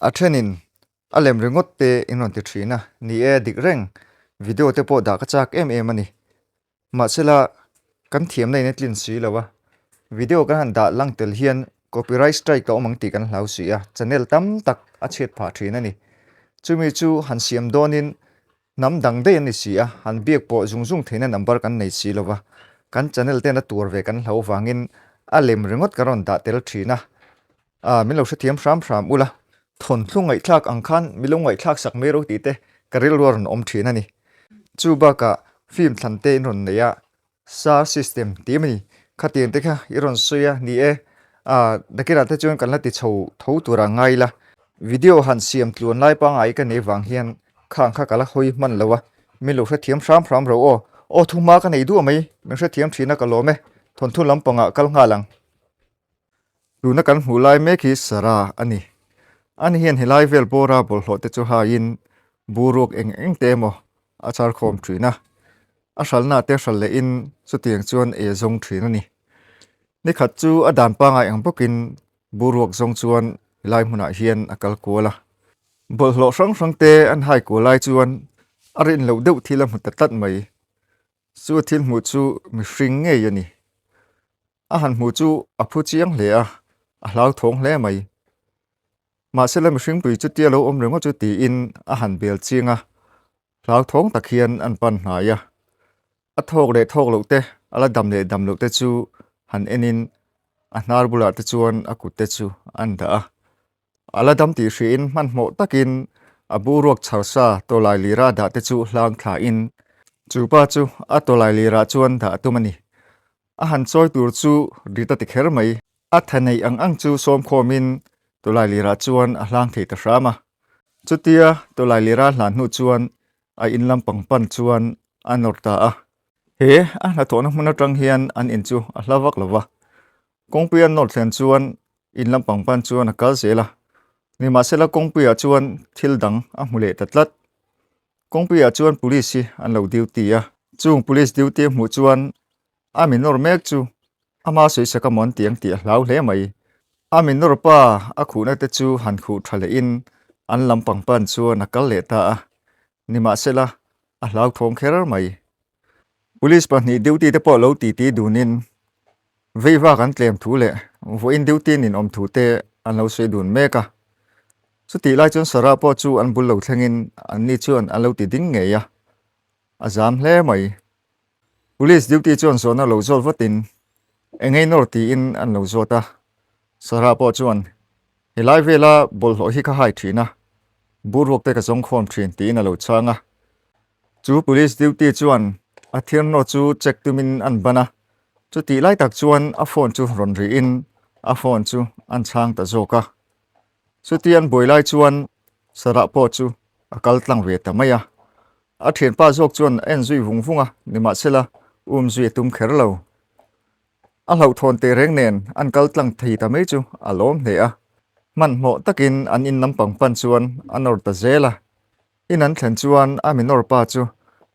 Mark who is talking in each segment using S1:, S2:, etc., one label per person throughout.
S1: Athenin alem ringot te inon ti thina ni e dik reng video te po da ka chak em ani ma sela kan thiam nei netlin si lawa video kan han da lang tel hian copyright strike ka omang ti kan hlau si a channel tam tak a chet pha thina ni chumi chu han siam donin nam dang de ani si a han biak po zung theina number kan nei si lawa kan channel te na tur ve kan hlau wangin alem ringot karon da tel thina milo se thiam ram ula thon thlungai thlak angkhan milungai thlak sak mero ti te karil ron om thina ni chuba ka film thlante ron neya sa system ti mani khatien te kha iron soya ni e dakira te chon kan la ti chho tho tura ngai la video han siam tlun lai pa ngai ka ne wang hian khang kha kala hoi man lawa milo se thiam ram ro o thuma ka nei du mai me se thiam thina ka lo me thon thu lampanga kal nga lang luna kan hulai me khi sara ani an hian hilai vel bora bol hlote chu ha in buruk eng te mo achar khom thina a hral te hral le in chu tiang chuan e zong thina ni khat chu adan pa ngai ang bokin buruk zong chuan hilai hmuna hian akal kola bol hlo sang te an hai ko lai chuan arin lo deuh thila hmu tat mai chu thil hmu chu mi hring nge yani a han hmu chu a phu chiang hle a hlau thong hle mai mà sẽ làm sinh tùy chút tia lâu ôm rừng chút tiin han bel chiang lao thong ta khian an pan hài thok le thok lo te ala dam lo te chu han enin nar bula te chuan akut te chu an da ala dam ti hrin man mo takin abu ruak charsa to lai lira da te chu hlang thla in chu pa chu a to lai lira chuan da tumani han choi tur chu rita ti kher mai thanei ang chu som khomin tolai lira chuan a hlang thei ta rama chutia tolai lira hlan nu chuan a in lampang pan chuan anorta he na thona hmuna tang hian an in chu a hlawak lawa kongpian nor thlen chuan in lampang pan chuan a kal zela ni ma sela kongpia chuan thil dang a hmule tatlat kongpia chuan police an lo duty chung police duty mu chuan a minor mek chu ama soi saka mon tiang ti hlau hle mai amin nor pa a khuna te chu han khu thale in an lampang pan chu nakal le ta ni ma sela a hlau thong kher mai police pa ni duty te po lo ti dunin veiwa kan tlem thu le vo in duty nin om thu te an lo se dun meka chu ti lai chon sara po chu an bul lo thlengin an ni chuan an lo ti ding nge ya azam hle mai police duty chuan zona lo zol votin engei nor ti in an lo zota sara po chuan hilai vela bol ho hi kha hai thina burwok te ka zong khom thin ti na lo changa chu police duty chuan a thian no chu check tumin an bana chu ti lai tak chuan a phone chu ron ri in a phone chu an chang ta zoka chu ti an boilai chuan sara po chu akal tlang ve ta maya a thian pa zok chuan en zui vungvunga nima sela zui tum kher lo a hlau thon te reng nen an kal tlang thei ta mai chu alom hle man mo takin an in lampang pan chuan anor ta zela in an thlen chuan a minor pa chu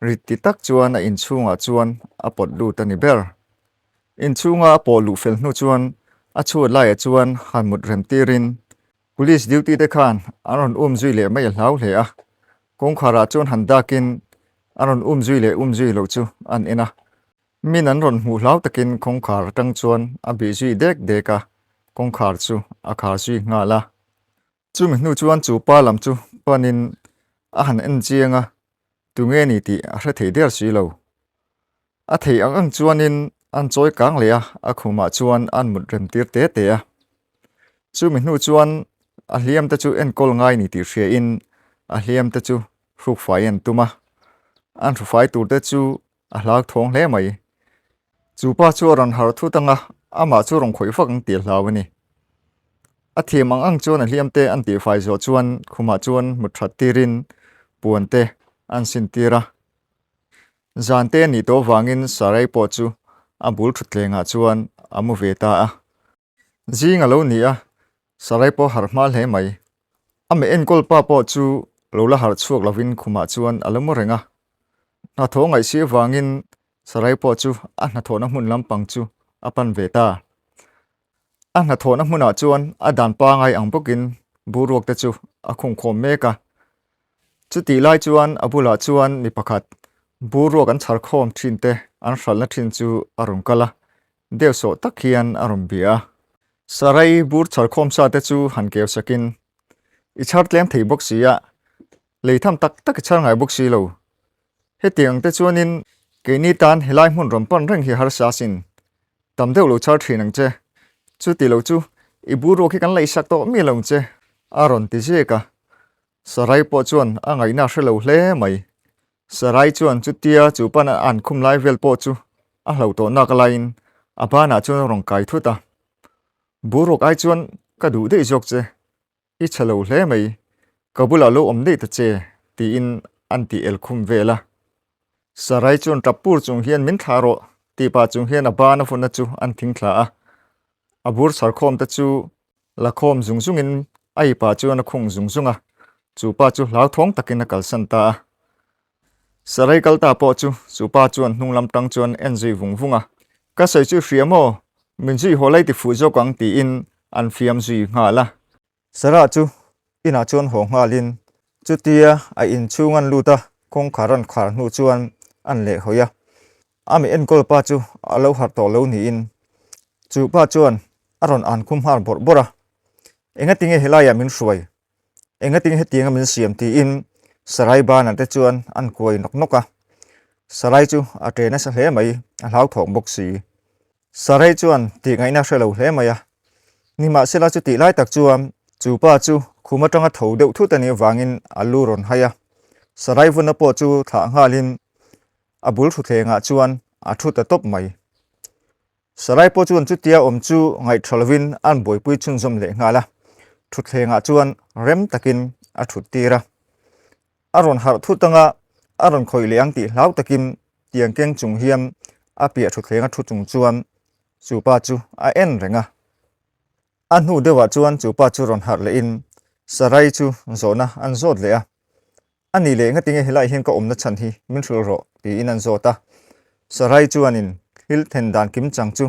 S1: riti tak chuan a in chunga chuan a pot lu tani ber in chunga po lu fel nu chuan a chu lai chuan han mut rem tirin police duty te khan aron zui le mai hlau hle kong khara chuan han dakin aron zui lo chu an ena min an ron hu hlau takin kong khar tang chuan a bi zui deka kong khar chu a khar zui nga la chu mi nu chuan chu pa lam chu panin a han en chianga tu nge ni ti a hre thei der si lo a thei ang chuanin an choi kang le a khuma chuan an mut rem tir te chu mi nu chuan a hliam ta chu en kol ngai ni ti hria in a hliam ta chu hruk fai an tuma an ru fai tur te chu a hlak thong hle mai chu pa chu ran har thu tanga ama chu rong khoi fak ang ti hlawani a thiam ang chuan a hliam te an ti fai zo chuan khuma chuan mut that tirin puan te an sin tira zan te ni to wangin sarai po chu a bul thut lenga chuan amu ve ta zinga lo ni sarai po har mal he mai ame en kol pa po chu lo la har chuak lovin khuma chuan alamu renga na thongai si wangin sarai po chu a na thona mun lampang chu apan ve ta a na thona hmuna chuan a dan pa ngai ang bokin buruak te chu a khung khom meka chu ti lai chuan abula chuan mi pakhat buruak an chhar khom thin te an hral na thin chu arum kala deu so tak hian arum bia sarai bur chhar khom sa te chu han keu sakin i chhar tlem thei bok sia leitham tak tak chhar ngai bok si lo he tiang te chuanin ke ni tan helai hmun rom pan reng hi har sa sin tam deuh lo chhar thin ang che chu ti lo chu i buruak hi kan lei sak to mi lo che aron ti jeka sarai po chuan a ngai na hre lo hle mai sarai chuan chu tia chu pan an khum lai vel po chu a hlo to na ka lain abana chuan rong kai thuta buruk ai chuan ka du dei jok che i chalo hle mai kabula lo om dei ta che ti in anti el khum vela sarai chuan tapur chung hian min tharo ti pa chung hian abana funa chu an thing thla a abur sar khom ta chu la khom zung zung in ai pa chuan a khung zung zunga chu pa chu lau thong takin a kal san ta sarai kal ta po chu pa chuan hnung lam tang chuan enjoi vung vunga ka sei chu hriamo min ji holai ti fu zo kwang ti in an fiam ji nga la sara chu ina chuan ho nga lin chu tia a in chungan luta kong kharan khar nu chuan an le hoya ami en kol pa chu alo har to lo ni in chu pa chuan aron an khum har bor bora enga tinge helaya min hruai enga ting hetianga min siam ti in sarai ban ante chuan an koi nok noka sarai chu a trena sa hle mai a hlau thong bok si sarai chuan ti ngai na hrelo hle maya ni ma sela chu ti lai tak chuam chu pa chu khuma tanga tho deuh thu tani wangin alu ron haya sarai vuna po chu tha ngalin abul thu thenga chuan a thu ta top mai sarai po chuan chu tia om chu ngai thralwin an boipui chun zom le ngala thu thenga chuan rem takin a thu tira aron har thu tanga aron khoi leang ti hlau takin tiang keng chung hiam a pia thu thenga thu chung chuan chu pa chu a en renga an hu dewa chuan chu pa chu ron har le in sarai chu zona an zot le a ani le nga tinge helai hin ka omna chan hi min thul ro ti in an zota sarai chuan in hil then dan kim chang chu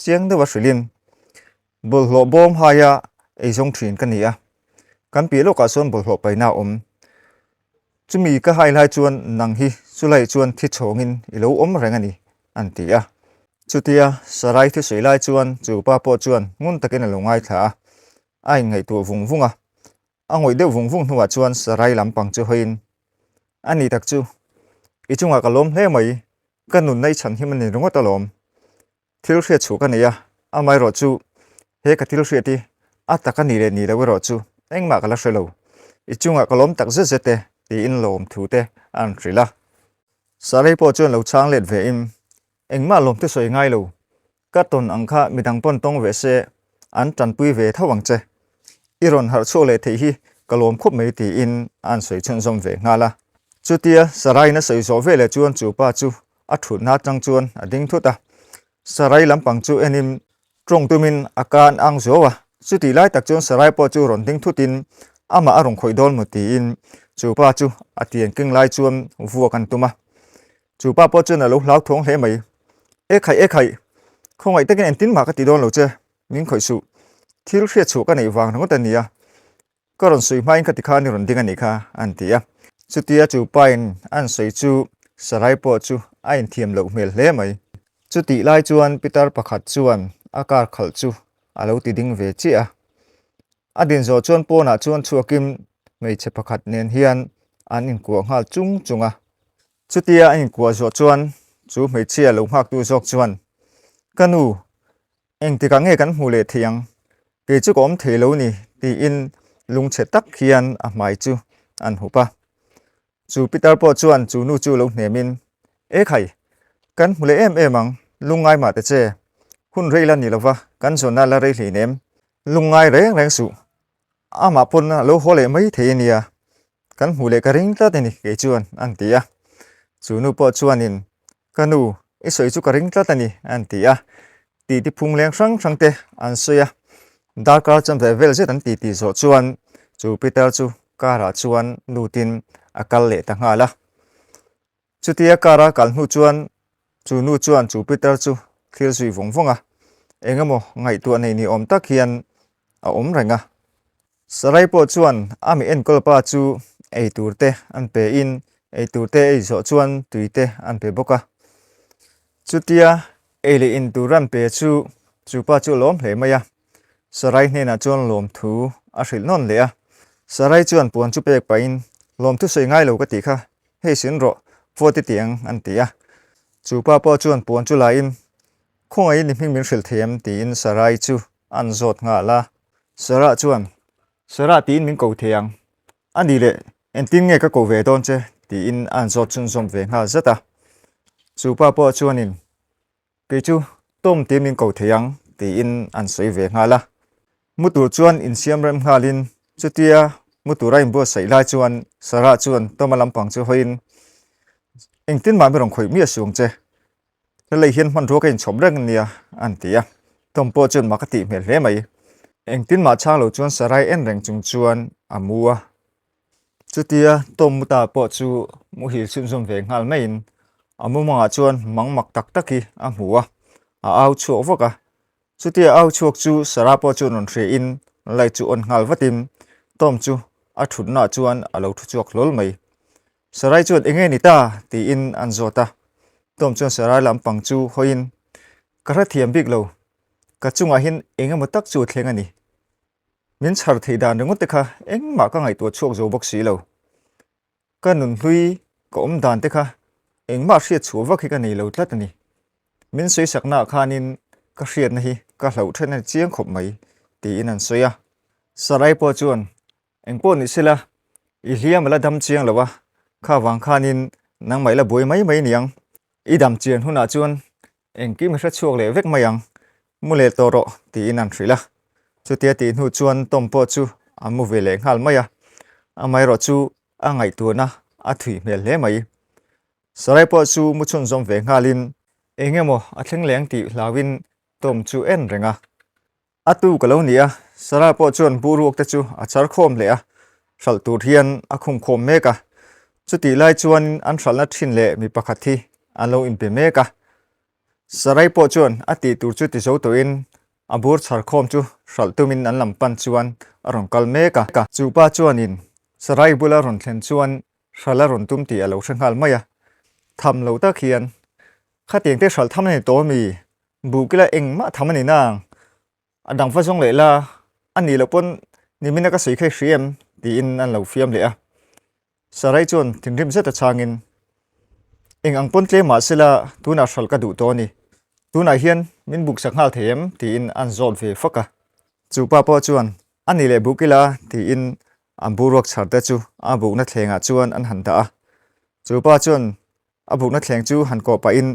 S1: chiang dewa hrilin bul hlo bom haya eizong thin kania kan pi lo ka son bul hlo paina chumi ka highlight chuan nang hi chulai chuan thi chhongin ilo om rengani an tia chutia sarai thi seilai chuan chu pa po chuan ngun takin alongai tha ai ngai tu vung vunga angoi de vung vung huwa chuan sarai lampang chu hoin ani tak chu ichunga kalom hle mai kanun nei chan hi mani ronga talom thil hre chu ka neya amai ro chu he ka thil hre ti ataka ni le ni lo ro chu engma kala hrelo ichunga kalom tak ze zete ti in lom thu te an rila sarai po chuan lo chang let ve im engma lom te soi ngai lo ka ton angkha midang pon tong ve se an tan pui ve thawang che iron har cho le thei hi kalom khup mei ti in an soi chun zom ve ngala chutia sarai na soi zo ve le chuan chu pa chu a thut na tang chuan a ding thuta sarai lampang chu enim trong tumin akan ang zowa chuti lai tak chuan sarai po chu ron ding thutin ama arong khoi dol mu ti in chu pa chu atien king lai chuan vuwa kan tuma chu pa po chu na lo hlau thong hle mai e khai không ai takin entin ma ka ti don lo che ning khoi su thil hre chu ka nei wang ngo tania karon sui mai ka ti kha ni ron ding ani kha an tia chutia chu pain an soi chu sarai po chu ain thiam lo mel hle mai chuti lai chuan pitar pakhat chuan akar khal chu alo ti ding ve chi a adin zo chuan po na chuan chuakim mei che pakhat nen hian an in kuwa ngal chung chunga chutia in kuwa zo chuan chu mei chia lo hak tu zok chuan kanu eng ti ka nge kan hmu le thiang ke chu kom thelo ni ti in lung che tak khian a mai chu an hupa chu pitar po chuan chu nu chu lo hnemin e khai kan hmu le em ang lungai ma te che hun reila ni lova kan zona la rei hlim lungai reng reng su ama pon lo hole mai the nia kan hmu le ka ring ta te ni ke chuan an tia chu nu po chuan in kanu e soi chu ka ring ta tani an tia ti ti phung leng sang sang te an soya darkar cham ve vel je tan ti zo chuan chu pitar chu kara chuan nutin akal le ta ngala chutia kara kal nu chuan chu pitar chu thil sui vong vonga engamo ngai tu nei ni om tak hian a om renga sarai po chuan ami en kolpa chu ei turte an pe in ei turte ei zo chuan tuite an pe boka chutia eile in turan pe chu pa chu lom hle maya sarai hne na chuan lom thu a hril non le a sarai chuan puan chu pek pa in lom thu sei ngai lo ka ti kha hei sin ro forti tiang an tia chu pa po chuan puan chu la in khongai ni hming min hril them ti in sarai chu an zot nga la sara chuan sara tin min ko thiang ani le en tin nge ka ko ve don che ti in an zot chun som ve nga zata chu pa po chuan in ke chu tom ti min ko thiang ti in an sei ve nga la mutur chuan in siam rem halin chutia muturai bo sei lai chuan sara chuan tomalam pang chu hoin engtin ma mi rong khoi mi asung che lei hian man ro kain chom reng nia an tia tompo chuan makati mel hle mai engtin ma chang lo chuan sarai en reng chung chuan amua chutia tom muta po chu mu hil chun zum ve ngal main amu ma chuan mangmak tak taki amua a au chu voka chutia au chuak chu sara po chu non thre in lai chu on ngal vatim tom chu a thut na chuan alo thu chuak lol mai sarai chuan enge ni ta ti in an zota tom chuan sarai lam pang chu hoin kara thiam bik lo ka chunga hin enge mo tak chu thleng ani min chhar thei dan ringot te kha engma ka ngai to chuak zo bok si lo ka nun hlui ko om dan te kha engma hriat chu vak hi ka nei lo tlat ani min soi sakna khanin ka hriat na hi ka hlo then chiang khop mai ti in an soya sarai po chuan engpo ni sila i hliam la dam chiang lawa kha wang khanin nang mai la boi mai niang i dam chian huna chuan engki mi hra chuak le vek mayang mule toro ti in an thrila chutia ti hu chuan tompo chu amu vele ngal maya amai ro chu angai tu na a thui mel le mai sarai po chu mu chun zom ve ngalin engemo a thleng leng ti lawin tom chu en renga atu kalonia sara po chuan buruak te chu a char khom le a hral tur hian a khum khom meka chuti lai chuan an hral na thin le mi pakhathi alo in pe meka sarai po chuan ati tur chu ti zo to in abur char khom chu hral tumin an lampan chuan arong kal meka ka chu pa chuan in sarai bula ron thlen chuan hrala ron tum ti alo hrangal maya tham lo ta khian kha teng te hral tham nei to mi bukila engma thamani nang adang fa jong le la ani lo pon ni mina ka sei khai hriam ti in an lo fiam le a sarai chuan thingrim zeta changin eng ang pon tle ma sila tuna hral ka du to ni tuna hian min buk sak hal them ti in an zol ve faka chu pa po chuan ani le bukila ti in an buruak chhar te chu a buk na thlenga chuan an han da chu pa chuan a buk na thleng chu han ko pa in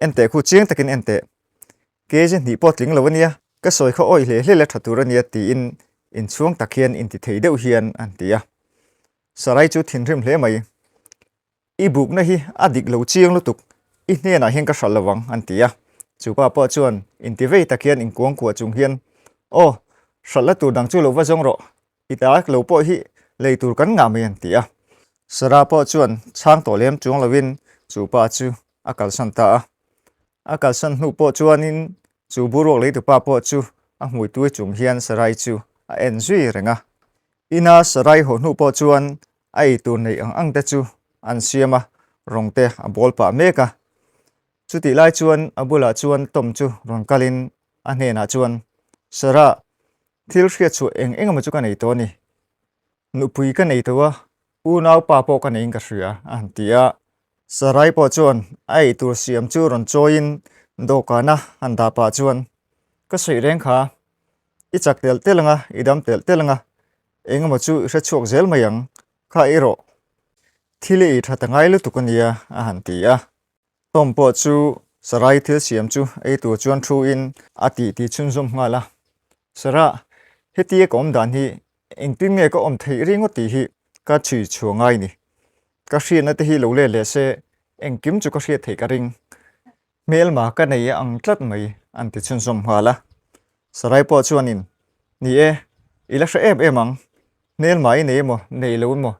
S1: ente khu chiang takin ente ke je ni pot ling lawania ka soi kho oi hle le thaturania ti in chuang takhian in ti thei deuh hian an tia sarai chu thinrim hle mai i buk na hi adik lo chiang lutuk i hne na hian ka hral lawang an tia chu pa po chuan in ti vei takhian in kuang kwa chung hian o hral la tur dang chu lo wa jong ro i ta lo po hi leitur kan nga mai an tia sara po chuan chang to lem chung lawin chu pa chu akal san ta akal san hu po chuan in chu burok le tu pa po chu a hmui tu chung hian sarai chu a en zui renga ina sarai ho nu po chuan ai tur nei ang te chu an siama rongte a bol pa meka chuti lai chuan abula chuan tom chu ron kalin a hne na chuan sara thil hria chu eng ma chu ka nei to ni nupui ka nei to wa u nau pa po ka nei ka hria an tia sarai po chuan ai tur siam chu ron choin dokana handa pa chuan ka sei reng kha i chak tel telanga idam tel telanga engma chu hra chuak zel mayang kha ero thili thatangai lu tukania a han tia tompo chu sarai thil siam chu ei tu chuan thu in ati ti chun zum ngala sara heti kom dan hi engtin nge ko om thei ringo ti hi ka chui chuangai ni ka hrian na te hi lo le le se engkim chu ka hriat thei ka ring mel ma ka nei ang tlat mai an ti chun zum hala sarai po chuan in ni e ila hra em ang nel mai nei mo nei lo mo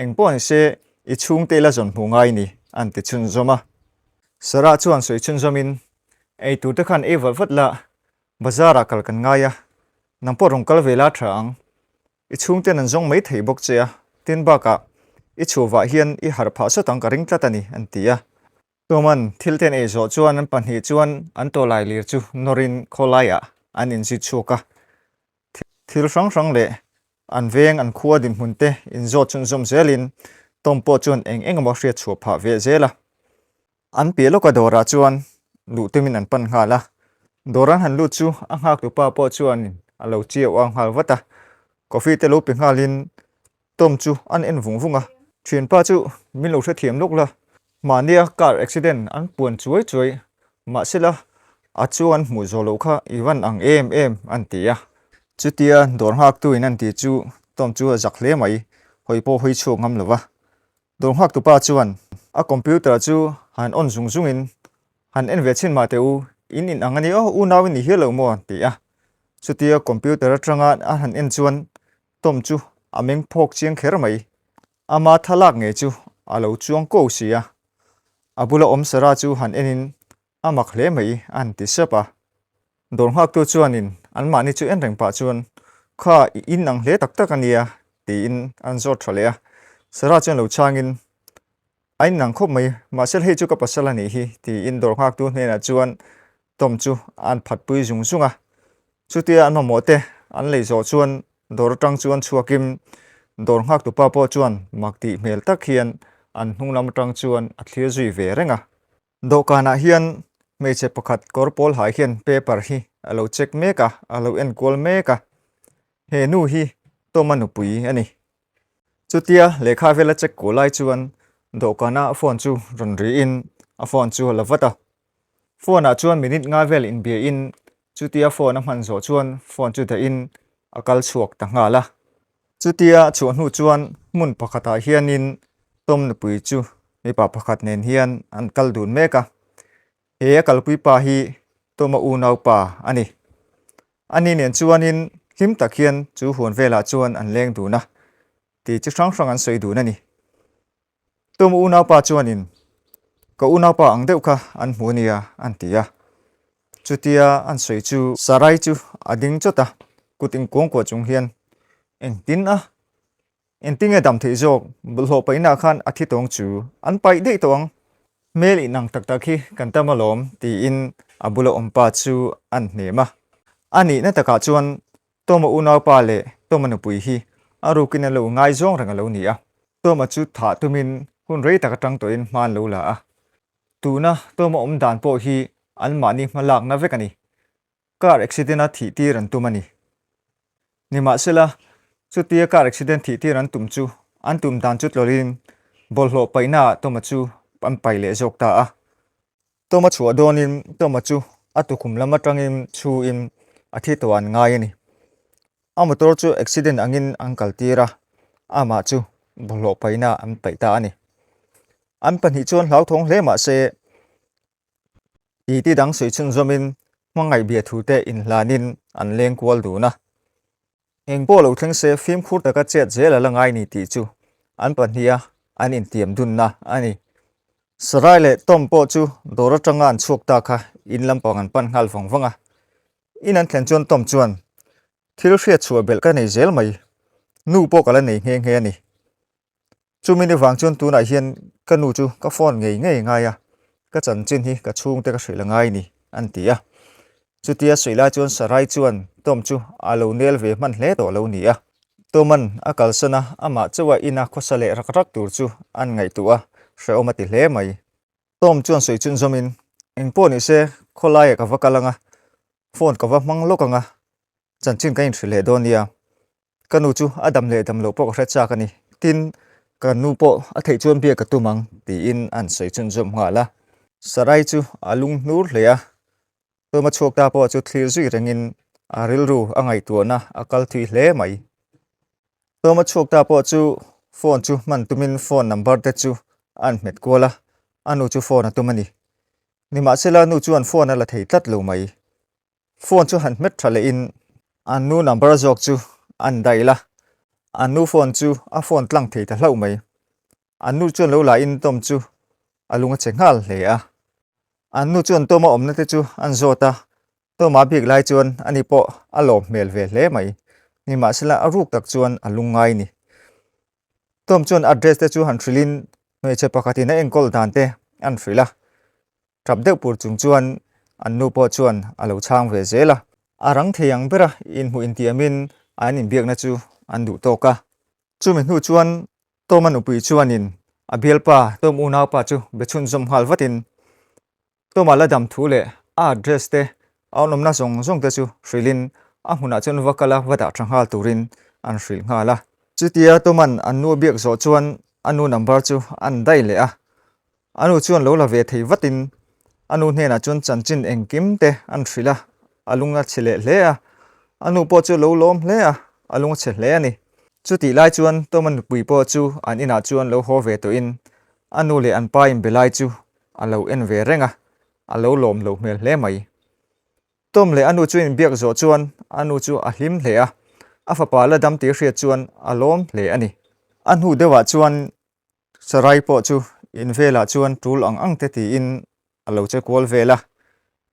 S1: engpo ni se i chung te la zon hungai ni an ti chun zoma sara chuan soi chun zomin ei tu te khan e walvat la bazara kal kan ngaya nampo rong kal vela thang chung ten an zong mai thei bok che a tin ba ka I chuwa hian I har pha so tang ka ring tlatani an tia toman thil ten e zo chuan an panhi chuan an to lai lir chu norin kholaya an in si chuka thil rang rang le an veng an khuwa din munte in zo chun zom zelin tompo chuan eng mo hria chu pha ve zela an pelo ka dora chuan lu temin an pan hala doran han lu chu a hak tu pa po chuan alo chi wang hal wata coffee te lo pi ngalin tom chu an en vung vunga thuyền pa chu min lo thiam luk la mania car accident an puan chuai ma sela a chuan mu zo lo kha iwan ang em an tia chutia dor hak tu in an ti chu tom chu zak hle mai hoi po hoi chu ngam lova dor hak tu pa chuan a computer chu han on zung in han en ve chin ma te u in angani u nawin ni hello mo an tia chutia computer atanga a han en chuan tom chu ameng phok chiang kher mai ama thalak nge chu alo chuang ko sia abula om sara chu han enin amak hle mai an ti sapa dor hak tu chuanin an mani chu en reng pa chuan kha in nang hle tak tak ania tiin an zot thalea sara chuan lo changin ain nang khop mai ma sel he chu ka pasala ni hi ti in dor hak tu hne na chuan tom chu an phat pui zung zunga chutia an mote an lei zo chuan dor tang chuan chuakim dor hak tu pa po chuan makti mel tak hian an hnunglam tang chuan a thlir zui ve renga do kana hian meche pakhat korpol hai hian paper hi alo check meka alo en kol meka he nu hi to manupui ani chutia lekha vela check ko lai chuan do kana phone chu ron ri in a phone chu lavata phone a chuan minute nga vel in bia in chutia phone a man zo chuan phone chu da in akal chuak ta ngala chutia chuan hu chuan mun pakhata hianin tom nupui chu mi pa pakhat nen hian an kal dun meka he kalpui pa hi toma u nau pa ani nen chuanin him takhian chu huan vela chuan an leng duna ti chi sang an soi duna ni toma u nau pa chuanin ko u nau pa ang deuh kha an hmunia an tia chutia an soi chu sarai chu ading chota kuting kong ko chung hian eng tin a en tinge dam thei jok bulho paina khan athi tong chu an pai dei tong mel inang tak tak hi kan tamalom ti in abulo ompa chu an nema ani na taka chuan toma unaw pa le toma nupui hi arukin lo ngaihzawng rang lo ni a toma chu thah tumin hun rei tak tang to in man lo la a tuna toma dan po hi an mani malak na vekani car accident a thi ti ran tumani nima sela chutia car accident thi ti ran tum chu an tum dan chut lorin bolhlo paina toma chu an pai le jok ta a toma chua donin toma chu atukum lama tangin chu in athi toan ngai ani amator chu accident angin angkal tira ama chu bolhlo paina an pai ta ani an pani chuan hlau thong hle ma se ti dang soi chun zomin mangai bia thu te in lanin an leng kwal du na eng polo theng se film khur ta ka chet zela la ngai ni ti chu an pania an in tiam dun na ani sarai le tom po chu dora tangan chuk ta kha in lampang an pan hal vong vonga in an thlen chon tom chuan thil hria chua bel ka nei zel mai nu po kala nei nge ani chumini wang chon tu na hian ka nu chu ka phone ngei ngai ya ka chan chin hi ka chung te ka hreila ngai ni an tia chutia soila chuan sarai chuan tom chu alo nel ve man hle to lo ni a toman akal sana ama chuwa ina khosale rakrak tur chu an ngai tu a hreomati hle mai tom chuan soi chun zomin engpo ni se kholai ka vakalanga phone ka va mang lokanga chan chin kain thrile donia kanu chu adam le dam lo po ka hrecha kani tin kanu po a thei chuan bia ka tumang ti in an soi chun zom ngala sarai chu alung nur hlea toma chok ta po chu thlir zui rengin aril ru angai tuana akal thui hle mai toma chok ta po chu phone chu man tumin phone number te chu an met kola anu chu phone atumani nima sela nu chu an phone ala thei tat lo mai phone chu han met thale in anu number jok chu an daila anu phone chu a phone tlang thei ta hlau mai anu chu lo la in tom chu alunga chengal hle a anu chuan toma omna te chu an zota toma bik lai chuan ani po alo mel ve hle mai ni ma sila aruk tak chuan alungai ni tom chuan address te chu han thrilin noi che pakhatin a engkol dan te an thrila trap deuh pur chung chuan an nu po chuan alo chang ve zela arang theyang bera in hu in tiamin an in biak na chu an du toka chumi hnu chuan tom an nupui chuanin a bialpa tom unau pa chu bechun zom hal vatin tom ala dam thu le a address te aunom na zong zong te chu thrilin a huna chuan vakala vada thanghal turin an thril ngala chutia toman an nu biak zo chuan anu number chu an dai le a anu chuan lo la ve thei vatin anu hna chuan chanchin engkim te an thrila alunga chile hle a anu po chu lo lom hle a alunga che hle ani chuti lai chuan toman pui po chu an ina chuan lo ho ve to in anu le an pa in belai chu alo en ve renga alo lom lo mel hle mai tom le anu chu in biak zo chuan anu chu a hlim hle a afapa la dam ti hria chuan alom hle ani anhu dewa chuan sarai po chu in vela chuan tul ang te ti in alo che kwal vela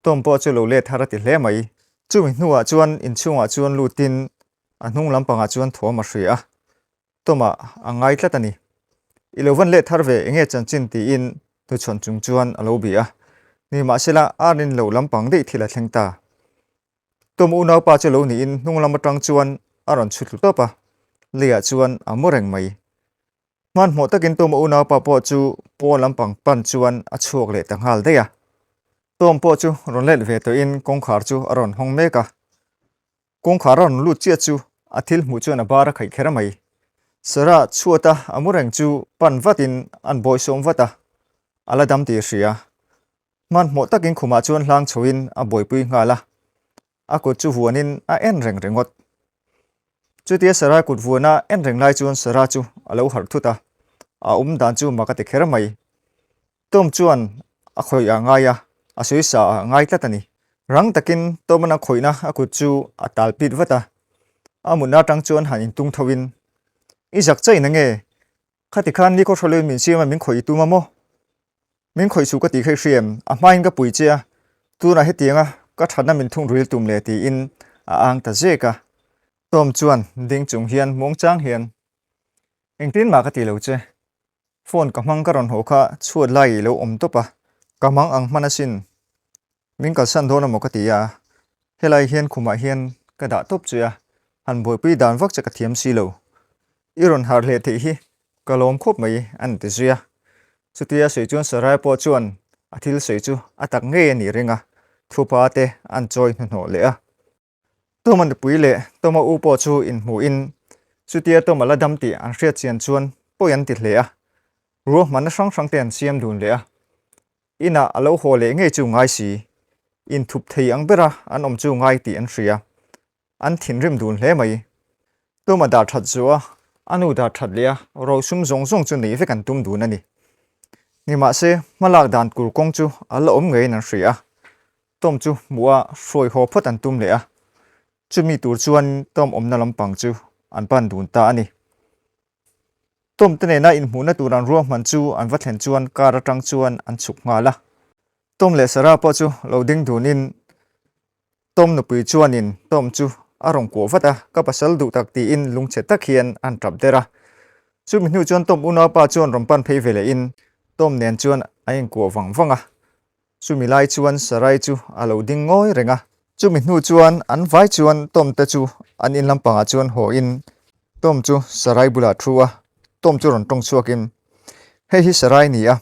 S1: tom po chu lo le tharati hle mai chumi hnuwa chuan in chunga chuan lutin anung lampanga chuan thawma hria toma angai tlatani ilovan le tharve enge chanchin ti in tu chon chung chuan alo bia ni ma sela arin lo lampang dei thila thlengta tom unau pa chu lo ni in nung lamatang chuan aron chutlu topa lia chuan amoreng mai man mo takin tom unau pa po chu po lampang pan chuan a chuak le tanghal deya tom po chu ron let ve to in kongkhar chu aron hong meka kongkhar ron lu chia chu athil mu chuan a bara khai khera mai sara chuata amoreng chu pan vatin an boy som vata aladam ti hria man mo takin khuma chuan hlang choin a boy pui ngala a ko chu huanin a en reng rengot chutia sara kut vuana en reng lai chuan sara chu alo har thuta a dan chu makate khera mai tom chuan a khoi a ngaya a suisa ngai tlatani rang takin tomana khoina a kut chu a talpit vata amuna tang chuan han in tung thawin izak chai na nge khati khan ni ko throle min siama min khoi tu mamo min khoi chu ka ti khai hriem a hmain ka pui chia tu na hetianga ka thana min thung ril tum le ti in a ang ta zeka tom chuan ding chung hian mong chang hian engtin ma ka ti lo che phone ka mang ka ron ho kha chuat lai lo om topa ka mang ang manasin min ka san dona mo ka ti ya helai hian khuma hian ka da top chuya han boi pi dan vak chaka thiam si lo iron har le the hi kalom khop mai an te zuya chutia sei chuan sarai po chuan athil sei chu atak nge ni ringa thupa te an choi hno le a toman pui le toma u po chu in mu in chutia toma la dam ti an hria chian chuan poyan ti hle a ru man sang sang ten siam dun le a ina alo ho le nge chu ngai si in thup thei ang bera an om chu ngai ti an hria an thin rim dun hle mai toma da that chuwa anu da that le a ro sum zong zong chu nei ve kan tum dun ani ni ma se malak dan kur kong chu ala om ngei nan hria tom chu muwa hroi ho phot an tum le a chumi tur chuan tom om na lampang chu an pan dun ta ani tom tene na in hmuna turan ruam man chu an vathen chuan kar atang chuan an chuk ngala tom le sara po chu loading dunin tom nu pui chuanin tom chu arong ko vata ka pasal du tak ti in lungche tak hian an trap dera chumi hnu chuan tom una pa chuan rompan phei vele in tom nen chuan ain ko wangwanga chumi lai chuan sarai chu alo ding ngoi renga chumi hnu chuan an vai chuan tom te chu an in lampanga chuan ho in tom chu sarai bula thua tom chu ron tong chuakin hei hi sarai ni a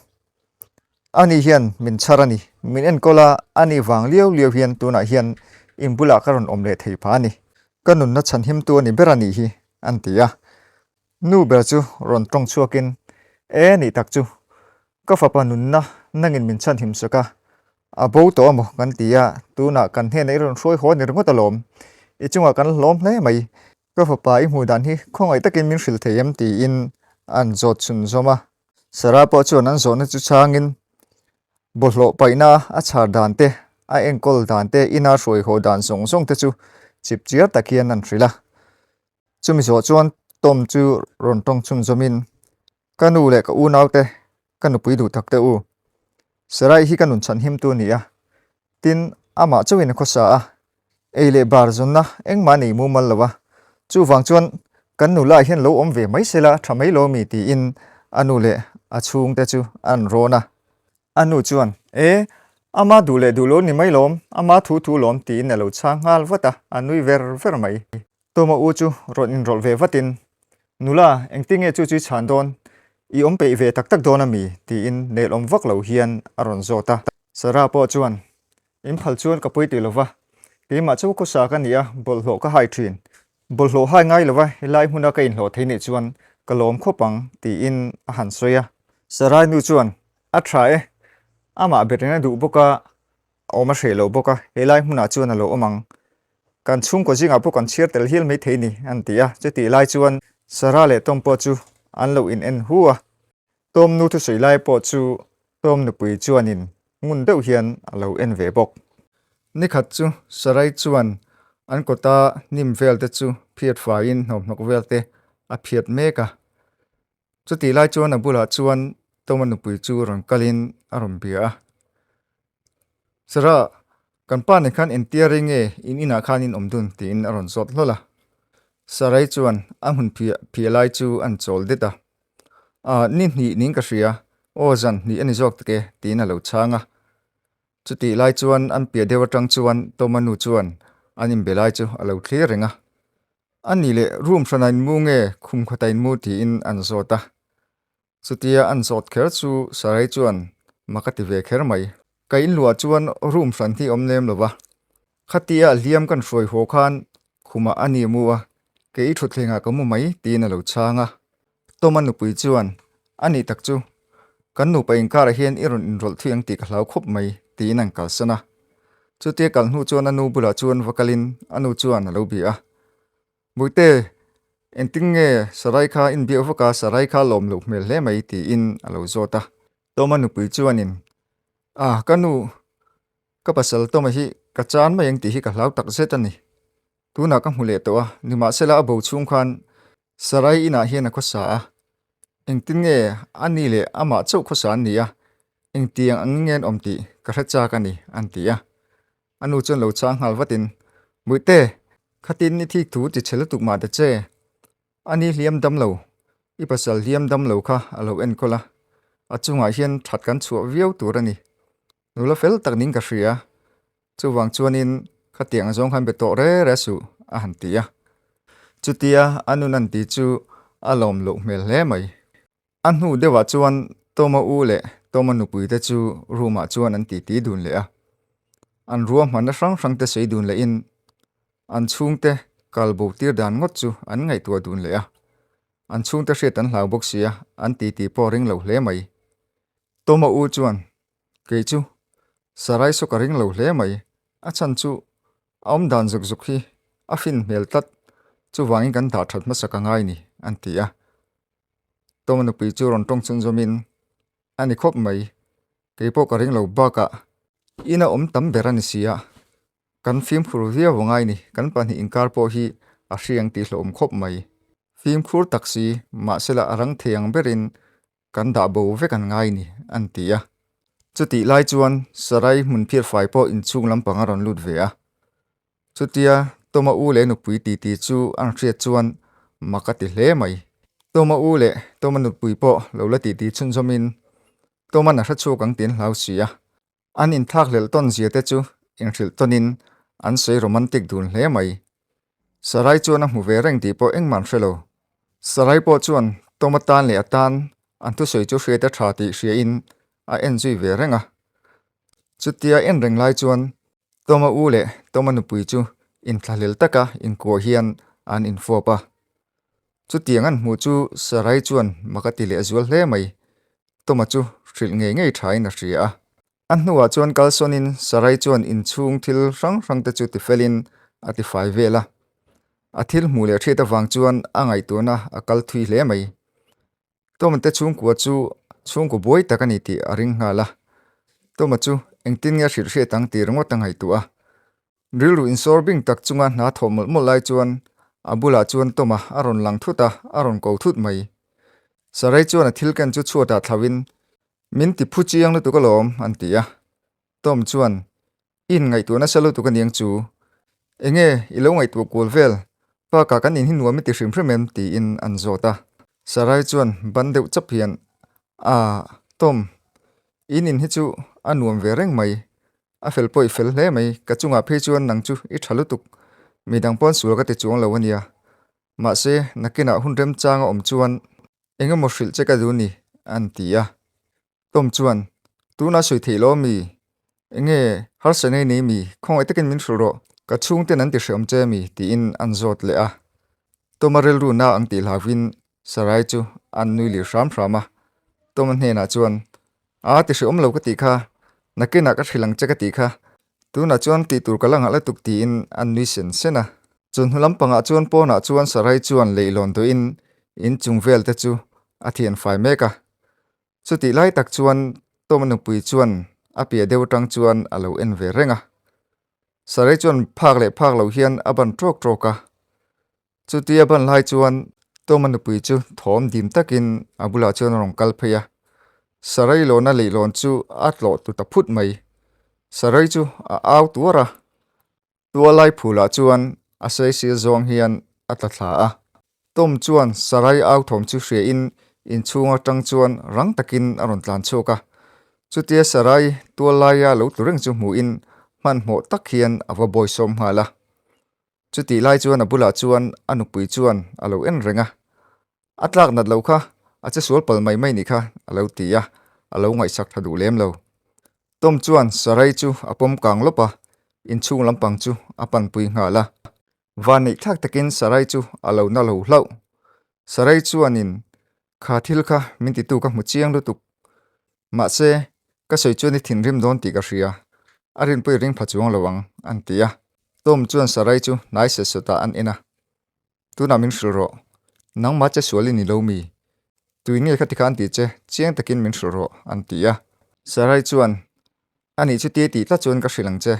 S1: ani hian min charani min en kola ani wang liau liau hian tuna hian in bula karon omle thei pha ni kanun na chan him tu ni berani hi an tia nu ber chu ron tong chuakin e ni tak chu ka fa panun na nangin min chan him saka a bo to mo kan tia tuna kan he nei ron hroi ho ni rongo talom I chunga kan lom hle mai ka fa pa I mu dan hi khongai takin min hril theiam ti in an zot chun zoma sara po chuan an zona chu changin bollo paina a chhar dan te a engkol dan te ina hroi ho dan song song te chu chip chiar takian an hrila chumi zo chuan tom chu ron tong chum zomin kanu le ka u nau te kanu pui du tak te u sarai hi kanun chan him tu ni a tin ama chuin khosa a eile bar zonna engma nei mu mal lawa chu wang chuan kan nu lai hian lo om ve mai sela tha mai lo mi ti in anu le a chung te chu an rona anu chuan ama du le du lo ni mai lom ama thu lom ti ne lo chang ngal vata anui ver mai toma u chu ron in rol ve vatin nula engtinge chu chu chan don I om pe ve tak don mi ti in ne lom vak lo hian aron zota sara po chuan in phal chuan ka pui ti lova ti ma chu ko sa ka nia bol lo ka hai thin bol lo hai ngai lova helai huna ka in lo theini chuan kalom khopang ti in a han soya sarai nu chuan a thae ama betena du boka oma shelo boka helai huna chuan a lo omang kan chung ko jinga bokan chiar tel hil mai theini an tia che ti lai chuan sara le tom po chu an lo in en huwa tom nu thu sei lai po chu tom nu pui chuan in ngun deuh hian a lo en ve bok ni khat chu sarai chuan an kota nim vel te chu phiat fa in nok vel te a phiat meka chu ti lai chuan a bula chuan tom nu pui chu ron kalin aron bia sara kan pa ne khan entiring e in ina khan in omdun ti in aron zot lola sarai chuan a hun phia lai chu an chol deta ni ning ka ria o zan ni ani jok te ti na lo changa chuti lai chuan an pia dewa tang chuan tomanu chuan anin belai chu alo thlir renga ani le room shanain mu nge khum khatain mu ti in an zota chutia an zot kher chu sarai chuan makati ve kher mai kai in lua chuan room shan thi omnem lova khatia liam kan hroi ho khan khuma ani muwa ke thu thlenga kamu mai ti na lo changa tomanu pui chuan ani tak chu kan nu pa in kar hian iron inrol thiang ti ka hlau khop mai ti nang kal sana chutia kal nu chuan anu bula chuan vakalin anu chuan alo bia buite enting nge sarai kha in bi ovaka sarai kha lom lo mel hle mai ti in alo zota tomanu pui chuan in kanu ka pasal toma hi ka chan mai ang ti hi ka hlau tak zetani tuna ka hmule to ni ma sela abo chung khan sarai ina hian a khosa engtin nge ani le ama chau khosa nia engtiang angen omti ka hracha ka ni antia anu chon lo chang hal watin muite khatin ni thik thu ti chhela tuk ma da che ani liam dam lo I pasal liam dam lo kha alo en kola achunga hian that kan chu viau turani nula fel tak ning ka hria chuwang chuanin khatiang zong khan be to re su a hantia chutia anunan ti chu alom lo mel hle mai anhu dewa chuan toma u le toma nu pui te chu ruma chuan an ti dun le a an ruam man rang te sei dun le in an chung te kalbo tir dan ngot chu an ngai tua dun le a an chung te hret an hlau bok sia an ti po ring lo hle mai toma u chuan ke chu sarai so ka ring lo hle mai a chan chu om dan zuk hi a fin mel tat chu wangin kan da that ma saka ngai ni an tia tomanu pi chu ron tong chun zomin ani khop mai ke po ka ring lo ba ka ina om tam berani sia kan film khur via wangai ni kan pa ni inkar po hi a hriang ti hlom khop mai film khur taksi ma sela arang thiang berin kan da bo ve kan ngai ni an tia chuti lai chuan sarai mun phir fai po in chung lampang aron lut ve a chutia toma u le nu pui ti chu an hriat chuan makati hle mai toma u le toma nu pui po lo la ti chun zomin toma na hra chu kang tin hlau sia an in thak lel ton zia te chu in hril tonin an sei romantic dun hle mai sarai chuan a hmu ve reng ti po engman hrelo sarai po chuan toma tan le atan an tu sei chu hriat a tha ti hria in a enjoy ve renga chutia en reng lai chuan toma u le toma nu pui chu in thalel taka in ko hian an in fopa chutiang an mu chu sarai chuan makati le azul hle mai toma chu hril ngei thai na hria an hnuwa chuan kalsonin sarai chuan in chung thil rang te chu ti felin ati fai vela a thil mu le theta wang chuan angai tuna a kal thui hle mai toma te chung ku chu chung ku boi takani ti aring ngala toma chu engtin nga hrir hre tang ti rongo tangai tu a rilu in sorbing tak chunga na thomol mol lai chuan abula chuan toma aron lang thuta aron ko thut mai sarai chuan a thil kan chu chuata thlawin min ti phu chiang lu tu kalom an tia tom chuan in ngai tu na salu tu kan yang chu enge ilo ngai tu kul vel pa ka kan in hin nuam ti hrim hrimem ti in an zota sarai chuan ban deuh chap hian tom in hi chu anuam ve reng mai a fel poi fel hle mai ka chunga phe chuan nang chu I thalutuk midang pon sur ka ti chuang lo ania ma se nakina hunrem changa om chuan enga mo hril che ka du ni an tia tom chuan tuna sui theilo mi enge har sene nei mi khong ai takin min hruro ka chung ten an ti hriam che mi ti in an zot le a tomarel ru na ang ti lawin sarai chu an nui li ram rama tom hne na chuan ti hriam lo ka ti kha nakina ka thrilang che ka ti kha tuna chuan ti tur kalang ala tuk ti in an nui sen sena chun hulam panga chuan pona chuan sarai chuan leilon do in chungvel te chu a thian fai meka chuti lai tak chuan tomanu pui chuan apia deu tang chuan alo en ve renga sarai chuan phak lo hian aban trok troka chuti aban lai chuan tomanu pui chu thom dim takin abula chuan rong kal phaya sarai lona leilon chu atlo tu ta phut mai sarai chu aw tuara tua lai phula chuan asai si zong hian atatha a tom chuan sarai aw thom chu hre in chunga tang chuan rang takin aron tlan choka chutia sarai tua laia lo tureng chu mu in man mo tak hian awa boy som hala chuti lai chuan abula chuan anupui chuan alo en renga atlak nat lo kha acha sual pal mai ni kha alo tia alo ngai sak thadu lem lo tom chuan sarai chu apom kang lopa in chung lampang chu apan pui ngala van nei thak takin sarai chu alo na lo hlau sarai chuan in kha thil kha min ti tu ka mu chiang lu tuk ma se ka soi chu ni thin rim don ti ka ria arin pui ring phachuang lawang an tia tom chuan sarai chu nai se sota an ena tu na min shuro nang ma che suali ni lo mi tuinge khati kan ti che chiang takin min shuro an tia sarai chuan ani chu ti ta chuan ka hrilang che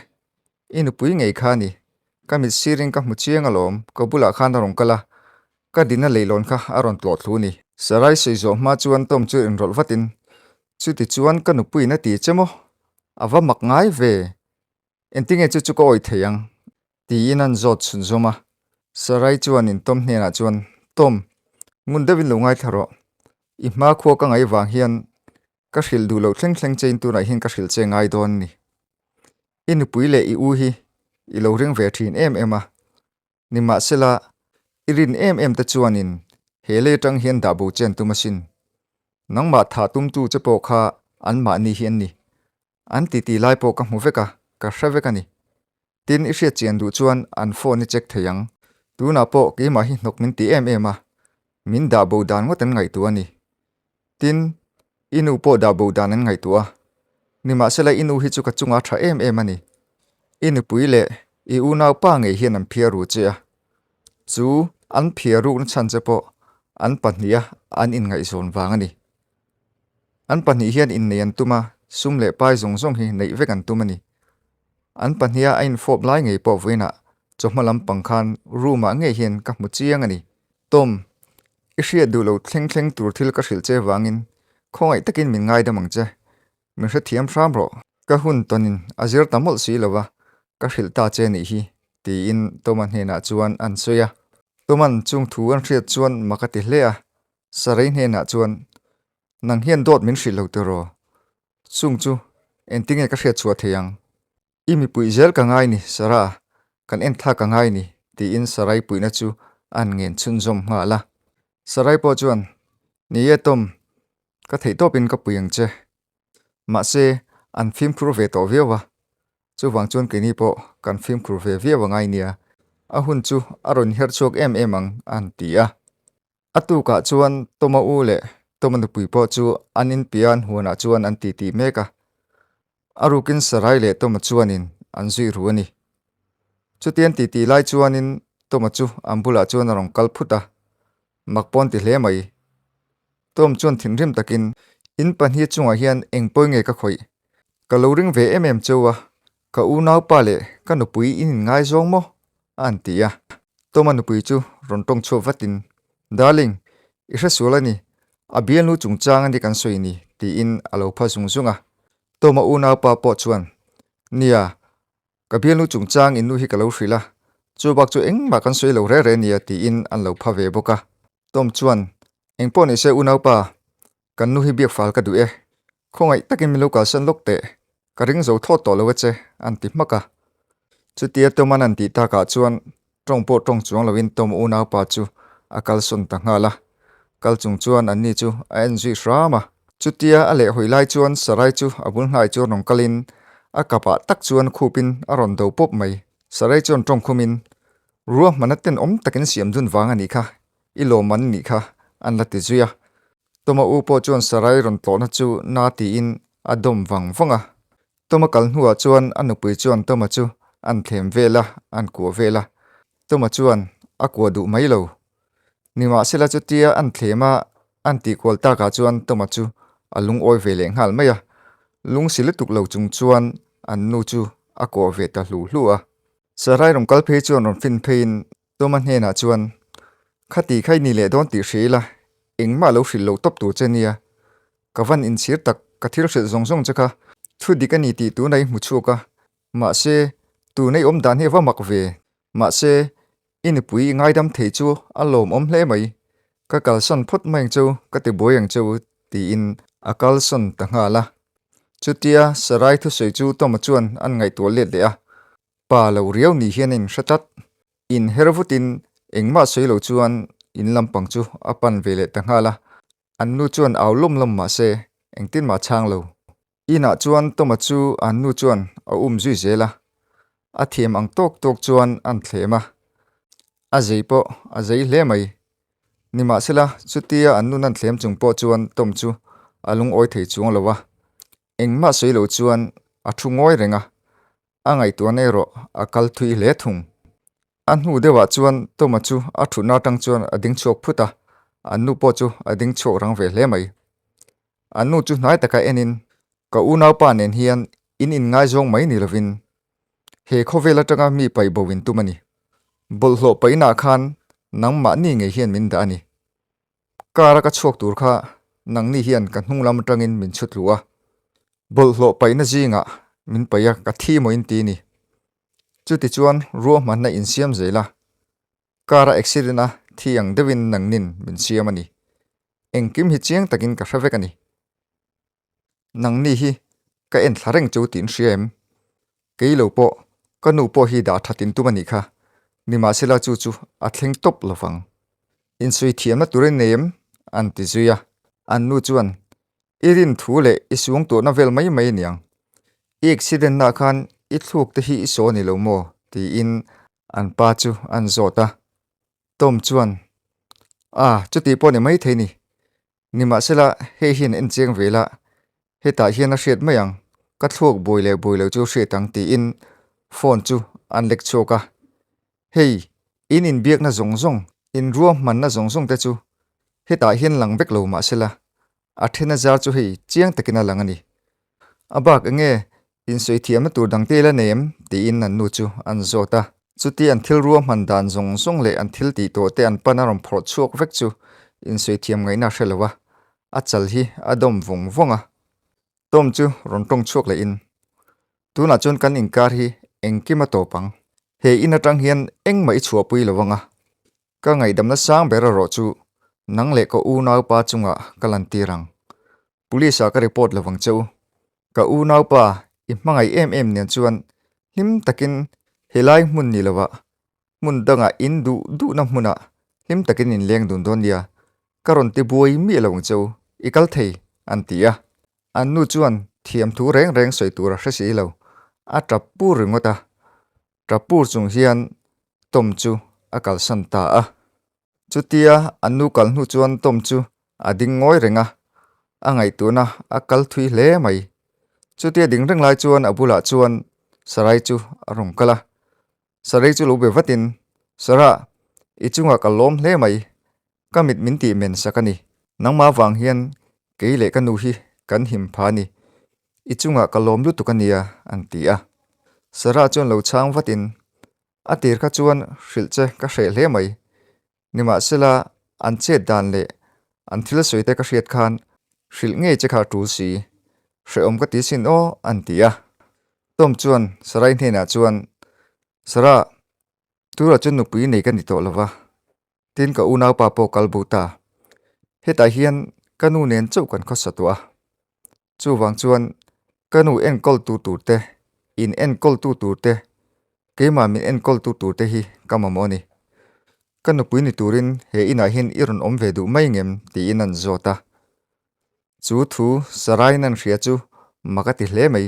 S1: inu pui ngei kha ni ka mi siring ka mu chiang alom ko bula khan rong kala ka dina leilon kha aron tlot thu ni sarai sei zo ma chuan tom chu in rol vatin chu ti chuan ka nu pui na ti chemo awa mak ngai ve entinge chu ko oi theyang ti in an zot chun zoma sarai chuan in tom hne na chuan tom ngun devin lo ngai tharo I ma kho ka ngai wang hian ka hril du lo thleng chein tu rai hin ka hril che ngai don ni in pui le I u hi I lo ring ve thin em a ni ma sela irin em ta chuan in hele tang hian da bu chen tu machine nang ma tha tum tu che po kha an ma ni hian ni an ti lai po ka mu veka ka hra veka ni tin I hria chen du chuan an phone ni check theyang tu na po ki ma hi nok min ti em a min da bo dan ngoten ngai tu ani tin inu po da bo dan an ngai tu a ni ma sela inu hi chu ka chunga tha em ani inu pui le I u nau pa ngei hian an phia ru che a chu an phia ru na chan che po an pahnia an in ngai zon wang ani an pahni hian in nei an tuma sum le pai zong hi nei vek an tumani an pahnia ain fop lai ngei po voina chokmalam pangkhan ruma ngei hian ka mu chiang ani tom I hria du lo thleng tur thil ka hril che wangin khongai takin min ngai da mang che min hre thiam hram ro ka hun tonin azir tamol si lawa ka hril ta che ni hi ti in toman hne na chuan an soya toman chung thu an hriat chuan makati hle a sarai hne na chuan nang hian dot min hril lo te ro chung chu entinge ka hriat chua theyang imi pui zel ka ngai ni sara kan en tha ka ngai ni ti in sarai pui na chu an ngen chun zom nga la sarai po chuan ni ye tom ka thei topin ka puyang che ma se an phim khur ve to vewa chu wang chuan ke ni po kan phim khur ve wa ngai nia a hun chu aron her chok em ang an tia atu ka chuan toma u le tomanu pui po chu anin pian huana chuan an ti meka arukin sarai le toma chuanin an zui ruani chutian ti lai chuanin toma chu ambula chuan rong kal phuta makpon ti hle mai tom chuan thinrim takin in panhi chunga hian engpoi nge ka khoi kaloring ve chowa ka u nau pa le ka nu pui in ngaihzawng mo an tia toma nu pui chu ron tong cho vatin darling I hra sulani abian lu chungchang ani kan soi ni ti in alo pha zunga toma u nau pa po chuan nia ka bian lu chungchang in nu hi kalo hrila chu bak chu eng ma kan soi lo re nia tiin an lo pha ve boka tom chuan eng pon ise unau pa kan nu hi biak fal ka du e khongai takin mi lo ka san lok te ka ring zo tho to lo che an ti maka chu tia to man an ti ta ka chuan tong po tong chuang lovin tom unau pa chu akal sun ta ngala kal chung chuan an ni chu a en ji rama chutia ale hoilai chuan sarai chu abul hnai chu nong kalin akapa tak chuan khupin aron do pop mai sarai chuan tong khumin ruwa manaten om takin siam dun wanga ni kha ilo man ni kha an la ti zuya toma upo chuan sarai ron tlona chu na ti in adom wang wanga toma kal hnuwa chuan anupui chuan toma chu an thlem vela an ku vela toma chuan akwa du mai lo nima sila chu tia an thlema an ti kwal ta ka chuan toma chu alung oi vele ngal maya lung silutuk lo chung chuan an nu chu akwa ve ta hlu hlua sarai rom kal phe chuan ron fin phein toma hne na chuan khati khai ni le don ti hrila engma lo hril lo top tu chenia kavan in sir tak kathir hril zong zong chaka thu dikani ti tu nei mu chuka ma se tu nei om dan he wa mak ve ma se in pui ngai dam thei chu alom om hle mai ka kal son phot mai chu ka ti boyang chu ti in akal son ta ngala chutia sarai thu sei chu to ma chuan an ngai to le le a pa lo riau ni hianin hratat in hervutin engma soilo chuan in lampang chu apan vele ta ngala an nu chuan awlum lam ma se engtin ma chang lo ina chuan to ma chu an nu chuan a zui zela a thiam ang tok tok chuan an thlema a zeipo a zei hle mai nima sela chutia an nu nan thlem chung po chuan tom chu alung oi thei chung lowa engma soilo chuan a thungoi renga angai tuan ero akal thui hle thung an hu dewa chuan toma chu a thuna tang chuan ading chok phuta an nu po chu ading chok rang ve hle mai an nu chu hnai taka enin ka unau pa nen hian in ngaihzawng mai ni lovin he khovela tanga mi pai bowin tumani bol hlo paina khan nang ma ni nge hian min da ani kara ka chok tur kha nang ni hian ka hnunglam tangin min chutluwa bol hlo paina jinga min paya ka thi moin ti ni chuti chuan ruwa manna in siam zela kara accident a thiang devin nang nin min siam ani engkim hi chiang takin ka hravek ani nang ni hi ka en thlareng chu tin siam keilo po ka nu po hi da thatin tumani kha nima sela chu chu a thleng top lawang in sui thiam na turin nem an ti zuya an nu chuan irin thule isung to na vel mai mai niang accident na khan I thluk te hi so ni lo mo ti in an pa chu an zota tom chuan chuti po ni mai theini nima sela he hin en cheng vela he ta hian a hriat mayang ka thluk boile chu hriatang ti in phone chu an lek choka hei in biak na zong zong in ruam man na zong zong te chu he ta hian lang bek lo ma sela a thena jar chu hei chiang takina langani abak nge in soi thiam na tur dang te la nem ti in an nu chu an zota chuti an thil ruam man dan zong zong le an thil ti to te an panarom phot chuak vek chu in soi thiam ngai na hrelowa a chal hi adom vong vonga tom chu ron tong chuak le in tuna chon kan inkar hi engkima to pang he in atang hian engmai chhuwa pui lowanga ka ngai dam na sang bera ro chu nang le ko u nau pa chunga kalantirang police ka report lawang cheu ka u nau pa I hmangai em nian chuan him takin helai mun ni lawa mun danga in du na hmuna him takin in leng dun don dia karon ti buai mi lawang cheu ikal thei an tia an nu chuan thiam thu reng soi tur hresi lo a trapu ringota trapu chung hian tom chu akal san ta a chutia an nu kal hnu chuan tom chu ading ngoi renga angai tuna akal thui hle mai chutia ding reng lai chuan abula chuan sarai chu arong kala sarai chu lo be vatin sara ichunga kalom hle mai kamit min ti men sakani nangma wang hian keile kanu hi kan him phani ichunga kalom lu tukania antia sara chuan lo chang vatin atir kha chuan hrilche ka hrel hle mai nima sela an che dan le an thil soite ka hriat khan hril nge che kha tu si hreom ka ti sin o an tia tom chuan sarai hne na chuan sara tura chun nupui nei kan ni to lawa tin ka unau pa po kalbuta heta hian kanu nen chau kan kho satwa chu wang chuan kanu en kol tu te in en kol tu te keima min en kol tu te hi kamamoni kanu pui ni turin he ina hin iron om ve du mai ngem ti inan zota chu thu sarai nan hria chu makati hle mai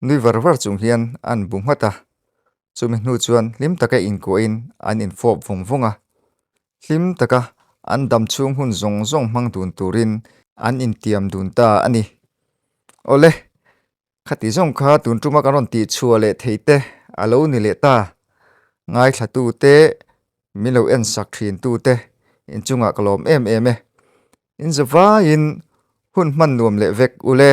S1: nui varvar chung hian an bunghata chumi hnu chuan lim taka in ko in an in fop vungvunga lim taka an dam chung hun zong zong mang dun turin an in tiam dun ta ani ole khati zong kha tun tuma karon ti chua le theite alo ni le ta ngai thatu te milo en sak thin tu te in chunga kalom em em e in zawa in hun man nuam le vek ule